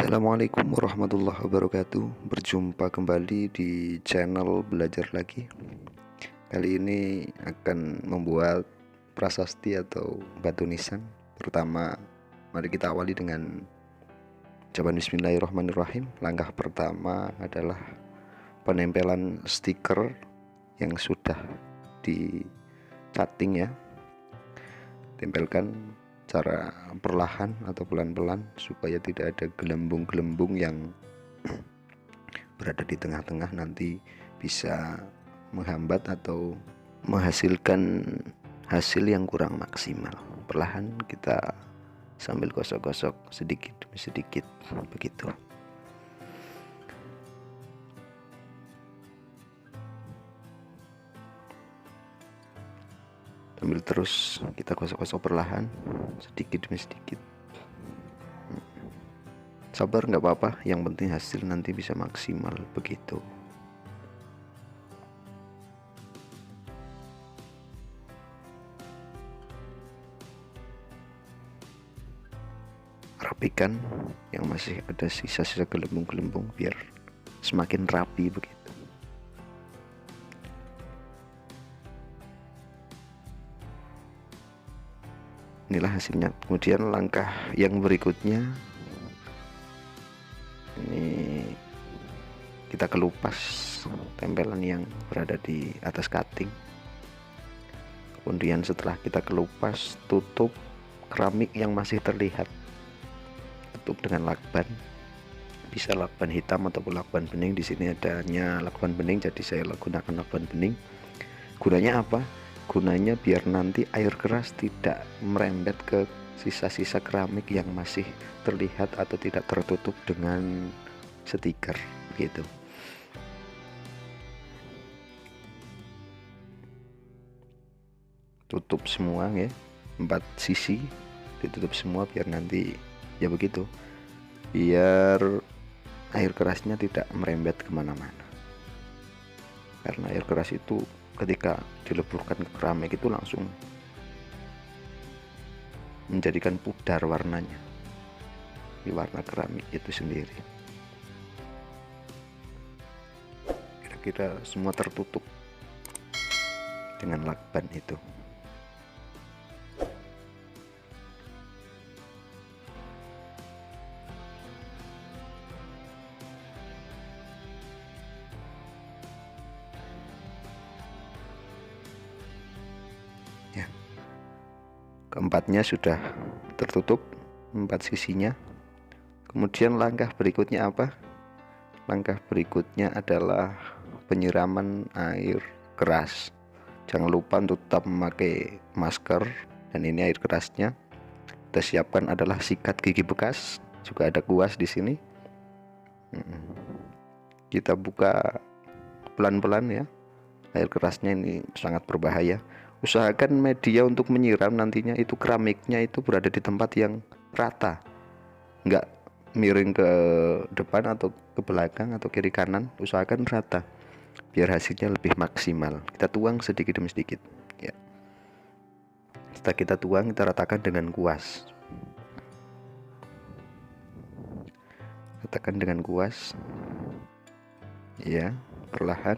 Assalamualaikum warahmatullahi wabarakatuh. Berjumpa kembali di channel Belajar Lagi. Kali ini akan membuat prasasti atau batu nisan. Pertama, mari kita awali dengan ucapan Bismillahirrahmanirrahim. Langkah pertama adalah penempelan stiker yang sudah di cutting ya. Tempelkan cara perlahan atau pelan-pelan supaya tidak ada gelembung-gelembung yang berada di tengah-tengah, nanti bisa menghambat atau menghasilkan hasil yang kurang maksimal. Perlahan kita sambil gosok-gosok sedikit demi sedikit begitu. Sambil terus kita gosok-gosok perlahan sedikit demi sedikit. Sabar, nggak apa-apa, yang penting hasil nanti bisa maksimal begitu. Rapikan yang masih ada sisa-sisa gelembung-gelembung biar semakin rapi begitu. Inilah hasilnya. Kemudian langkah yang berikutnya, ini kita kelupas tempelan yang berada di atas cutting. Kemudian setelah kita kelupas, tutup keramik yang masih terlihat, tutup dengan lakban. Bisa lakban hitam ataupun lakban bening. Di sini adanya lakban bening, jadi saya gunakan lakban bening. Gunanya apa? Gunanya biar nanti air keras tidak merembet ke sisa-sisa keramik yang masih terlihat atau tidak tertutup dengan stiker gitu. Tutup semua ya, 4 sisi ditutup semua biar nanti ya begitu, biar air kerasnya tidak merembet kemana-mana. Karena air keras itu ketika dileburkan ke keramik itu langsung menjadikan pudar warnanya, di warna keramik itu sendiri. Kira-kira semua tertutup dengan lakban itu. Keempatnya sudah tertutup, 4 sisinya. Kemudian langkah berikutnya apa? Langkah berikutnya adalah penyiraman air keras. Jangan lupa untuk tetap memakai masker, dan ini air kerasnya kita siapkan adalah sikat gigi bekas, juga ada kuas di sini. Kita buka pelan-pelan ya. Air kerasnya ini sangat berbahaya. Usahakan media untuk menyiram nantinya itu keramiknya itu berada di tempat yang rata, nggak miring ke depan atau ke belakang atau kiri kanan. Usahakan rata biar hasilnya lebih maksimal. Kita tuang sedikit demi sedikit ya. Setelah kita tuang, kita ratakan dengan kuas. Ratakan dengan kuas ya, perlahan.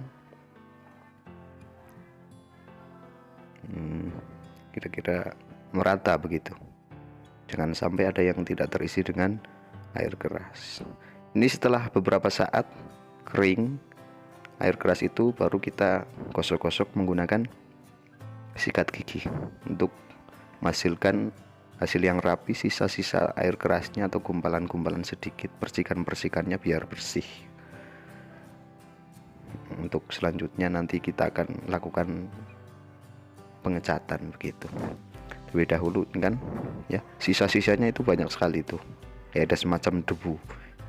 Kira-kira merata begitu, jangan sampai ada yang tidak terisi dengan air keras. Ini setelah beberapa saat kering air keras itu, baru kita gosok-gosok menggunakan sikat gigi untuk menghasilkan hasil yang rapi. Sisa-sisa air kerasnya atau gumpalan-gumpalan sedikit, percikan-percikannya biar bersih. Untuk selanjutnya nanti kita akan lakukan pengecatan begitu. Lebih dahulu kan ya, sisa-sisanya itu banyak sekali tuh, kayak ada semacam debu.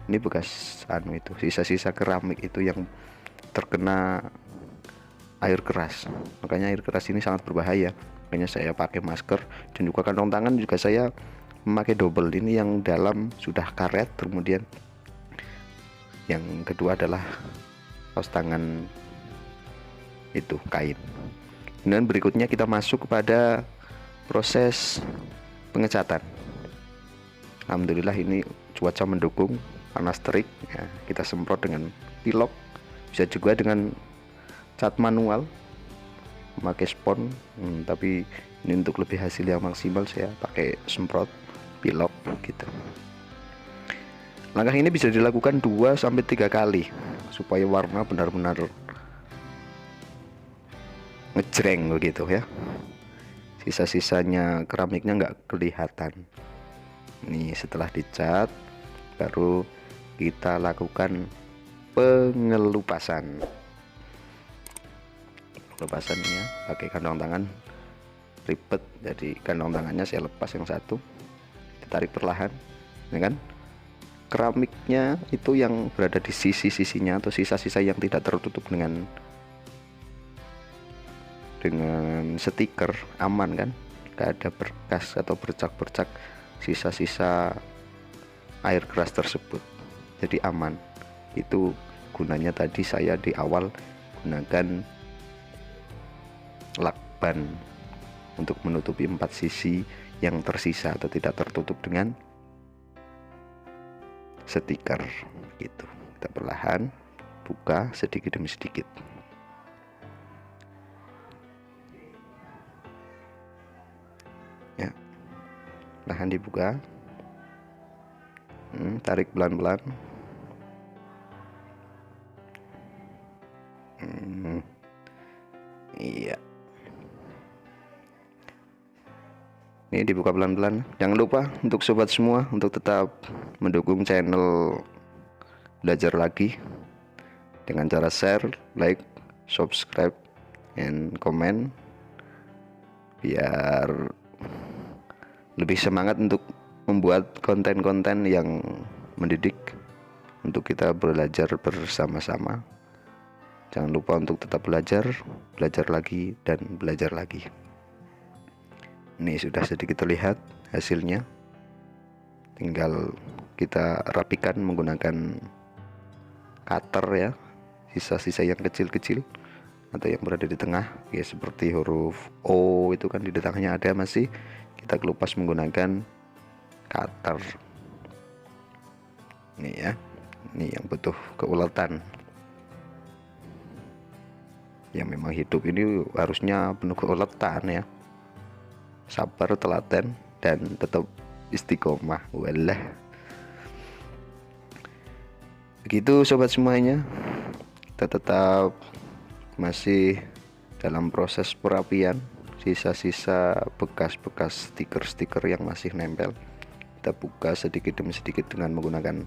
Ini bekas itu sisa-sisa keramik itu yang terkena air keras. Makanya air keras ini sangat berbahaya. Makanya saya pakai masker, dan juga kantong tangan juga saya memakai double. Ini yang dalam sudah karet, kemudian yang kedua adalah kaos tangan itu kain. Dan berikutnya kita masuk kepada proses pengecatan. Alhamdulillah ini cuaca mendukung, panas terik ya, kita semprot dengan pilok, bisa juga dengan cat manual memakai spons, tapi ini untuk lebih hasil yang maksimal saya pakai semprot pilok gitu. Langkah ini bisa dilakukan 2-3 kali supaya warna benar-benar ngejreng begitu ya, sisa-sisanya keramiknya nggak kelihatan. Nih setelah dicat baru kita lakukan pengelupasannya pakai kantong tangan, ribet, jadi kantong tangannya saya lepas yang satu, ditarik perlahan ya kan. Keramiknya itu yang berada di sisi-sisinya atau sisa-sisa yang tidak tertutup dengan stiker aman kan, gak ada berkas atau bercak-bercak sisa-sisa air keras tersebut, jadi aman. Itu gunanya tadi saya di awal gunakan lakban untuk menutupi 4 sisi yang tersisa atau tidak tertutup dengan stiker gitu. Kita perlahan buka sedikit demi sedikit. Ya, lahan dibuka, tarik pelan-pelan. Iya, ini dibuka pelan-pelan. Jangan lupa untuk sobat semua untuk tetap mendukung channel Belajar Lagi dengan cara share, like, subscribe, and comment, biar lebih semangat untuk membuat konten-konten yang mendidik untuk kita belajar bersama-sama. Jangan lupa untuk tetap belajar lagi, dan belajar lagi. Ini sudah sedikit terlihat hasilnya, tinggal kita rapikan menggunakan cutter ya, sisa-sisa yang kecil-kecil atau yang berada di tengah ya, seperti huruf O itu kan di tengahnya ada, masih kita kelupas menggunakan cutter. Ini ya, ini yang butuh keuletan. Yang memang hidup ini harusnya penuh keuletan ya, sabar, telaten, dan tetap istiqomah. Walah, begitu sobat semuanya, kita tetap masih dalam proses perapian sisa-sisa bekas-bekas stiker-stiker yang masih nempel. Kita buka sedikit demi sedikit dengan menggunakan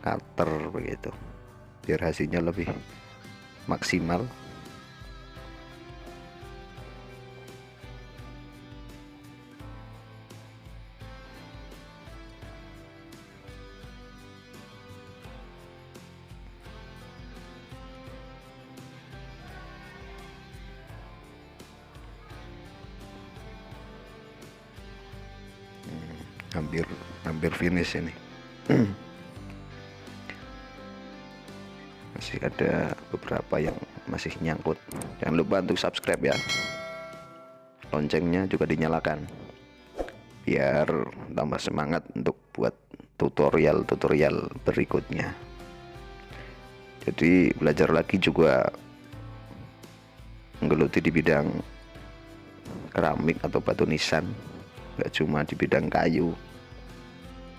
cutter begitu, biar hasilnya lebih maksimal. hampir finish ini. Masih ada beberapa yang masih nyangkut. Jangan lupa untuk subscribe ya, loncengnya juga dinyalakan biar tambah semangat untuk buat tutorial berikutnya. Jadi belajar lagi juga menggeluti di bidang keramik atau batu nisan, gak cuma di bidang kayu.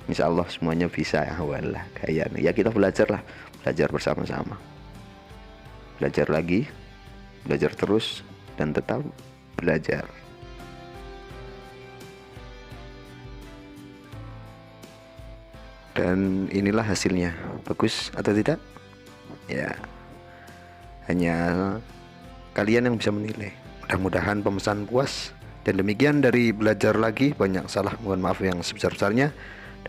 Insya Allah semuanya bisa ya. Walah, kayak ya, kita belajar bersama-sama, belajar lagi, belajar terus, dan tetap belajar. Dan inilah hasilnya, bagus atau tidak ya, hanya kalian yang bisa menilai. Mudah-mudahan pemesan puas. Dan demikian dari Belajar Lagi, banyak salah mohon maaf yang sebesar-besarnya.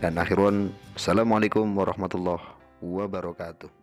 Dan akhirun, assalamualaikum warahmatullahi wabarakatuh.